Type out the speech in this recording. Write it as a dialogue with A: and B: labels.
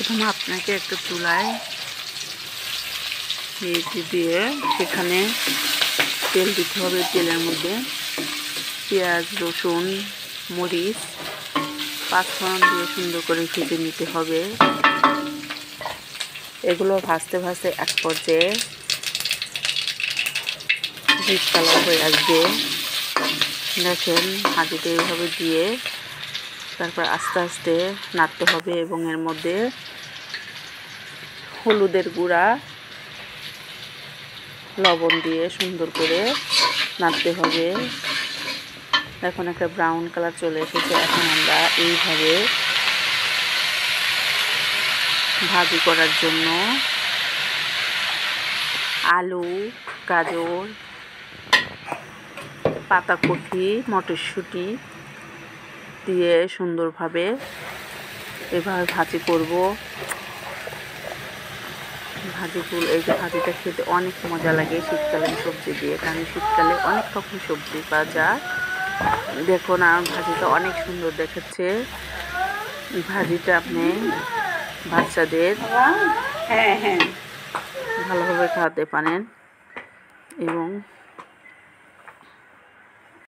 A: প্রথমে আপনাকে একটা চুলায় দিয়ে সেখানে তেল দিতে হবে। তেলের মধ্যে পেঁয়াজ, রসুন, মরিচ, পাঁচফোড়ন দিয়ে সুন্দর করে ভেজে নিতে হবে। এগুলো ভাজতে ভাজতে এক পর্যায়ে ডিপ কালার হয়ে আসবে। দেখেন, হাঁড়িতে এইভাবে দিয়ে তারপর আস্তে আস্তে নাড়তে হবে এবং এর মধ্যে হলুদের গুঁড়া, লবণ দিয়ে সুন্দর করে নাড়তে হবে। এখন একটা ব্রাউন কালার চলে এসেছে। এখন আমরা এইভাবে ভাজি করার জন্য আলু, গাজর, পাতাকপি, মটরশুঁটি দিয়ে সুন্দরভাবে এভাবে ভাজি করব। এই যে ভাজিটা খেতে অনেক মজা লাগে শীতকালীন সবজি দিয়ে, কারণ শীতকালে অনেক রকম সবজি পাওয়া যায়। দেখুন, আর ভাজিটা অনেক সুন্দর দেখাচ্ছে। ভাজিটা আপনি বাচ্চাদের ভালোভাবে খাওয়াতে পারেন এবং